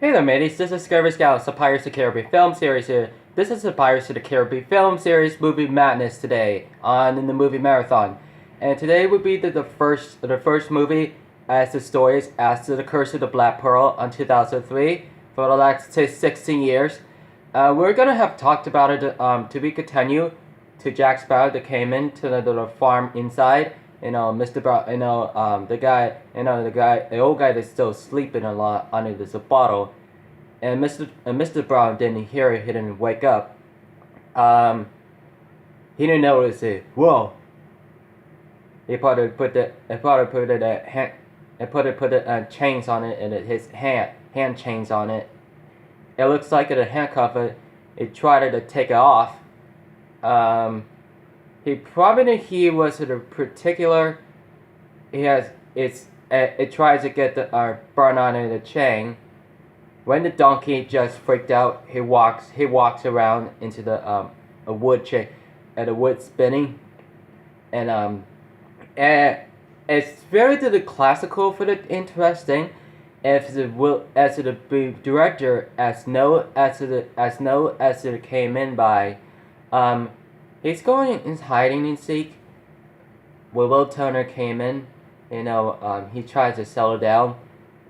Hey there, mateys. This is Skirmishes, the Pirates of the Caribbean film series here. This is the Pirates of the Caribbean film series movie madness today in the movie marathon, and today would be the first movie as the stories as to the Curse of the Black Pearl on 2003 for the last 16 years. We're gonna have talked about it to be continued to Jack Sparrow that came into the farm inside. Mr. Brown, the old guy that's still sleeping a lot under this bottle, and Mr. Brown didn't hear it. He didn't wake up. He didn't notice it. Whoa! He probably put the chains on it and his hand chains on it. It looks like it handcuffed it. He tried to take it off. He was at a particular. It tries to get the burn on the chain. When the donkey just freaked out, he walks around into the a wood chain, at a wood spinning, and it's very to the classical for the interesting. If the director as it came in by, he's going and hiding and seek. When Will Turner came in, he tries to settle down,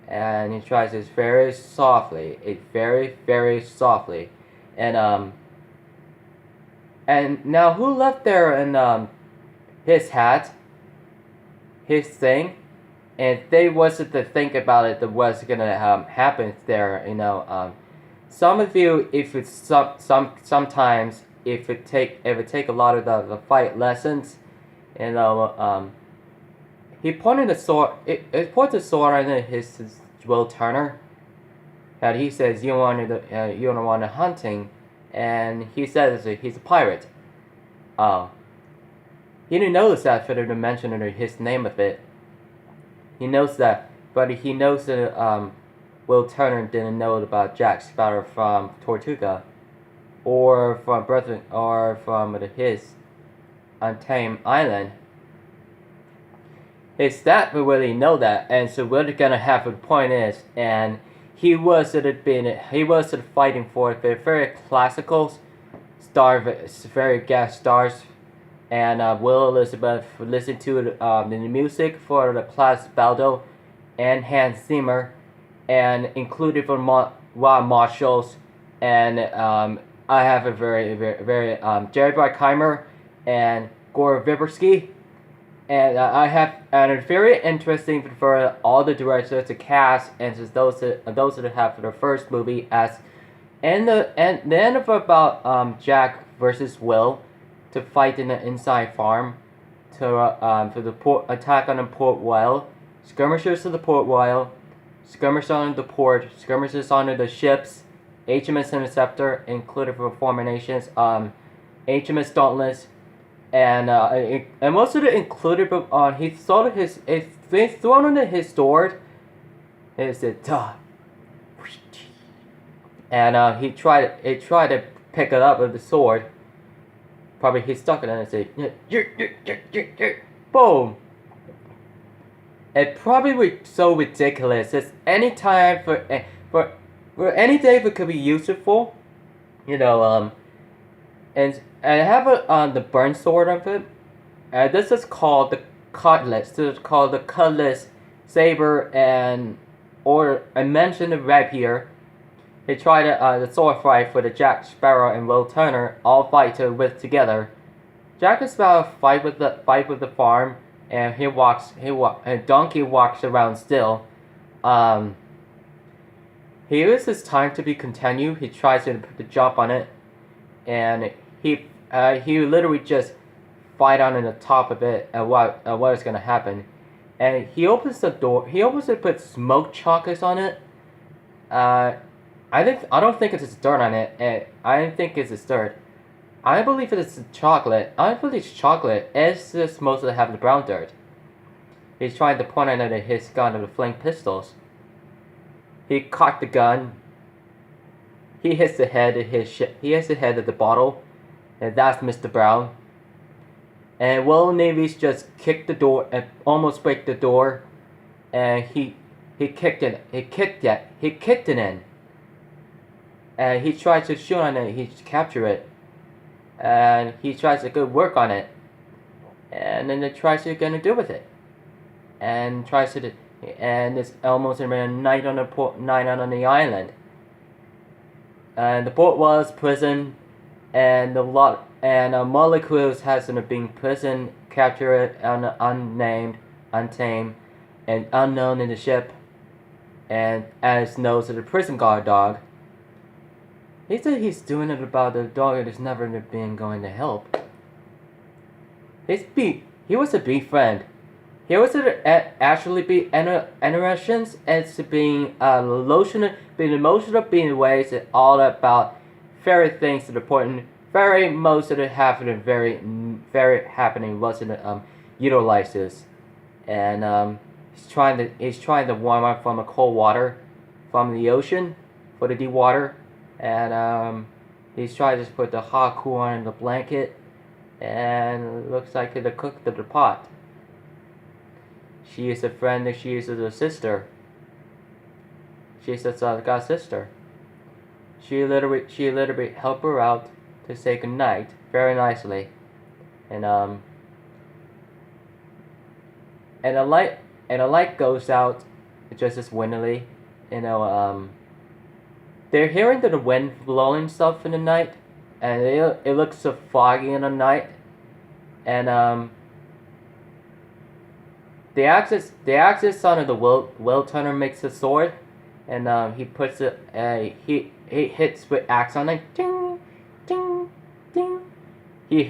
and he tries this very softly, very softly, and now who left there and his hat, his thing, and they wasn't to think about it that was gonna happen there. Some of you, if it's sometimes if it take a lot of the fight lessons, he pointed the sword. It points the sword on his Will Turner, and he says you don't want hunting, and he says he's a pirate. He didn't notice that for the mention of his name of it. He knows that, but he knows that Will Turner didn't know about Jack Sparrow from Tortuga, or from his Untamed Island. His dad would really know that, and so what they're gonna have the point is, and he was fighting for the very classical very guest stars, and Will Elizabeth listened to the music for the Class Baldo and Hans Zimmer, and included from Ron Marshalls, and I have a very Jerry Bruckheimer and Gore Verbinski, and it's very interesting for all the directors, the cast, and just those that have for the first movie the end of about Jack versus Will to fight in the inside farm for the attack on the port whale, skirmishes to the port whale, skirmishes on the port, skirmishes on the ships, HMS Interceptor, included for formations, HMS Dauntless, and most of it included he thrown into his sword. He said, "Duh," and he tried to pick it up with the sword. Probably he stuck it in and said, boom. It probably was so ridiculous. It's any time for any day that could be useful, and I have the burn sword of it. This is called the cutlass. This is called the cutlass saber, or I mentioned the rapier. He tried the sword fight for the Jack Sparrow and Will Turner all fight together. Jack Sparrow fight with the farm, and and Donkey walks around still. He uses time to be continued. He tries to jump on it, and he literally just fight on the top of it and what is gonna happen. And he opens the door. He opens it, puts smoke chocolates on it. I don't think it's dirt on it, and I don't think it's dirt. I believe it's chocolate. I believe it's chocolate. It's just mostly have the brown dirt. He's trying to point at his gun of the flame pistols. He cocked the gun. He hits the head of He hits the head of the bottle, and that's Mr. Brown. And Will Navy's just kicked the door and almost break the door, and he kicked it in. and he tries to shoot on it. He capture it, and he tries to go work on it, and then he tries to gonna do with it, and tries to, and it's almost a night on the island, and the port was prison, and molecules hasn't been prison captured and unnamed, untamed, and unknown in the ship, and as knows of the prison guard dog. He said he's doing it about the dog that has never been going to help. He was a big friend. He was actually be interactions and being emotional being ways and all about very things that are important. Very most of it happening very happening wasn't utilizes, and he's trying to warm up from the cold water from the ocean for the deep water, and he's trying to put the hot cool on the blanket, and it looks like the cook of the pot. She is a friend and she is a sister. She's a god sister. She literally helped her out to say goodnight very nicely, and the light goes out just as windily, they're hearing the wind blowing stuff in the night, and it looks so foggy in the night, and the axis on the Will Turner makes a sword, and he puts it he hits with axe on it, ding ding ding. He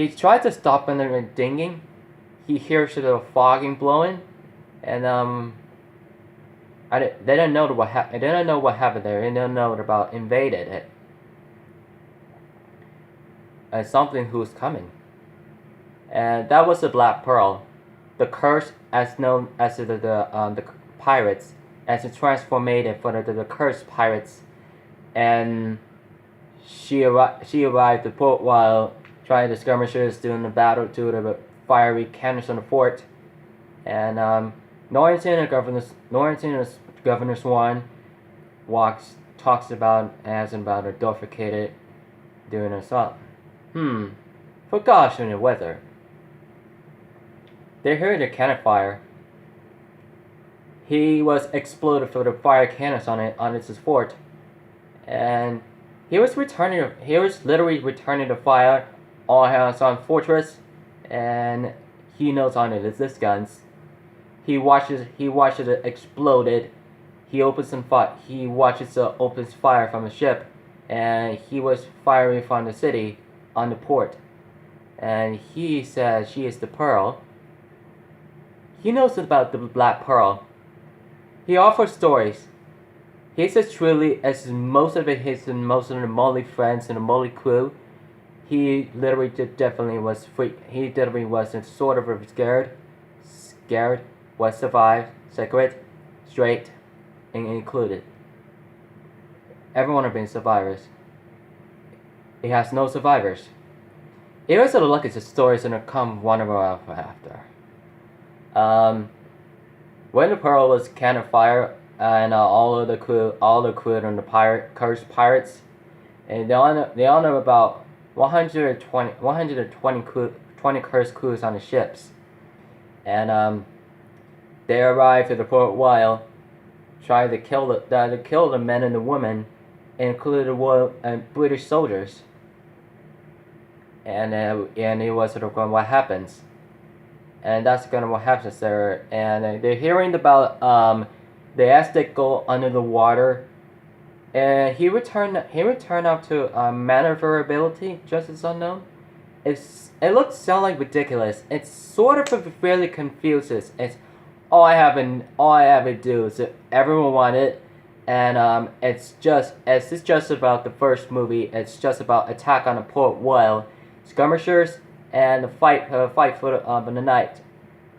tries to stop under the dinging. He hears the fogging blowing, and they didn't know what happened. They didn't know what happened there. They didn't know about invaded it. And something who's coming. And that was the Black Pearl, the curse as known as the pirates, as it transformed for the cursed pirates, and she arrived at port while trying the skirmishes during the battle to the fiery cannons on the fort, and Norrington and Governor Swan talks about a defecated during the assault. For gosh in the weather. They heard a cannon fire. He was exploded for the fire cannons on its fort, and he was literally returning the fire all hands on fortress, and he knows on it is this guns. He watches it exploded. He opens fire from the ship, and he was firing from the city on the port, and he says she is the Pearl. He knows about the Black Pearl. He offers stories. He says truly, as most of the Molly friends and the Molly crew, he literally definitely was free. He definitely wasn't sort of scared, was survived, secret, straight, and included. Everyone have been survivors. He has no survivors. It was the luckiest stories that come one after. When the Pearl was cannon fire, and all the crew and the cursed pirates, and they all know about 120 cursed crews on the ships, and they arrived at the port while trying to kill the men and the women, including the Royal and British soldiers, and it was what happens. And that's what happens there. And they're hearing about the Aztec go under the water, and he returned out to maneuverability, just as unknown. It sound like ridiculous. It's sort of really confuses. It's all I have to do is everyone want it, and it's just about the first movie. It's just about attack on the port while skirmishers and the fight for the night,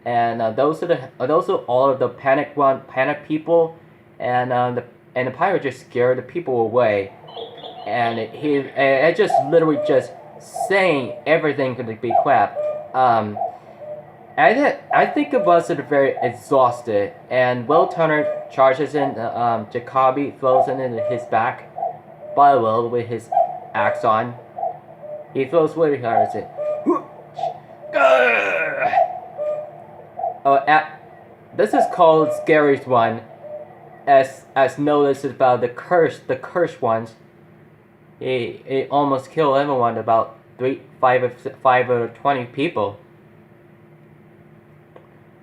and those are all of the panic people, and the pirate just scared the people away, and it just literally just saying everything could be crap. I think it was very exhausted, and Will Turner charges in. Jacoby throws it into his back, Bible with his axe on. He throws really hard at it. This is called Scariest one, as noticed about the cursed ones. He almost killed everyone, about 5 or 20 people.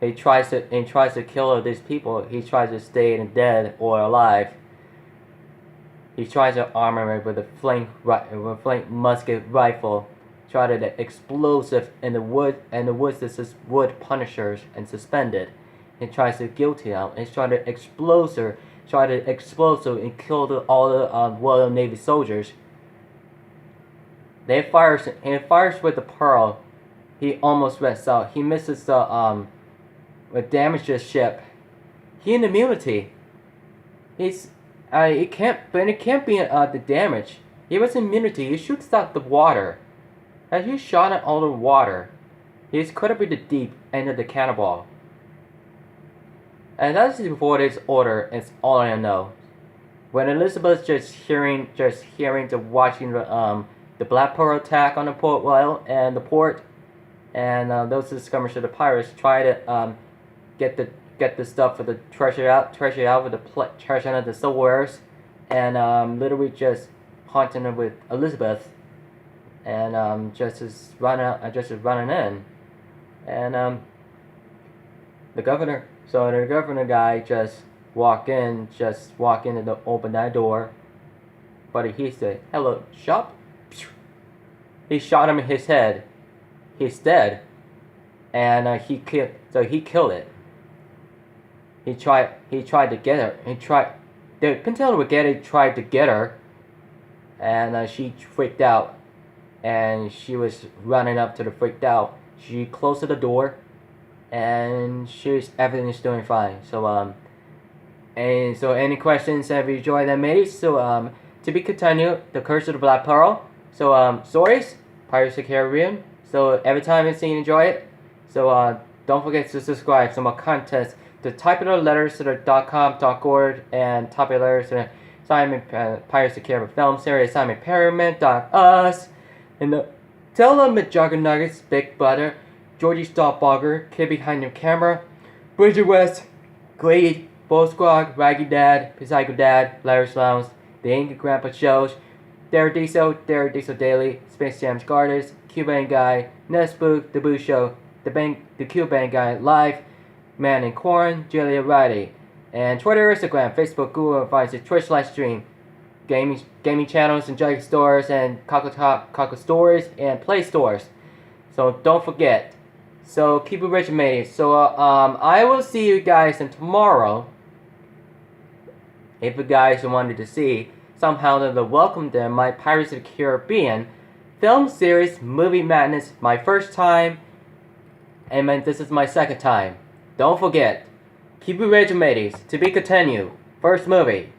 He tries to kill these people. He tries to stay dead or alive. He tries to armor it with a flame musket rifle. Try to explosive in the wood, and the woods is just wood punishers and suspended. He tries to guilty out. He's trying to explosive and kill all the Royal Navy soldiers. He fires with the pearl. He almost rests out. He misses the damages ship. He in immunity. It can't be the damage. He was immunity. He shoots out the water. As he shot at all the water, he could be the deep end of the cannonball. And that's before this order. It's all I know. When Elizabeth watching the Black Pearl attack on the port whale and the port, and those skirmishes of the pirates try to get the stuff for the treasure out with the treasure out of the silverwares, and literally just haunting them with Elizabeth, and just running in, and the governor. So the governor guy just walk in and open that door, but he said, "Hello, shop." He shot him in his head. He's dead, and he killed it. He tried to get her. The Pentel tried to get her, and she freaked out, and she was running up to the freaked out. She closed the door, and everything's doing fine. So and so any questions? Have you enjoyed that, mates? So to be continued, The Curse of the Black Pearl. So stories, Pirates of the Caribbean. So every time you see and enjoy it. So don't forget to subscribe. Some more contests. To type in the letters to the .com.org and type in letters to Simon Pirates of the Caribbean film series Simon Perryman.us, and tell them the Juggernuggets, Big Brother, Georgie Stopbogger, Kid Behind the Camera, Bridget West, Glee, Bull Squad, Raggy Dad, Psycho Dad, Larry's Lounge, The Angry Grandpa Shows, Derek Diesel Daily, Space Jam's Garters, Cuban Guy, Nesbook, The Boo Show, The Cuban Guy Live, Man in Corn, Julia Riley, and Twitter, Instagram, Facebook, Google, Advice, Twitch live stream, gaming channels, and Juggy stores, and Cockle stores, and Play stores. So don't forget. So keep it regimented. So I will see you guys tomorrow. If you guys wanted to see somehow the welcome to my Pirates of the Caribbean film series Movie Madness, my first time, and this is my second time. Don't forget, keep it ready, mateys. To be continued. First movie.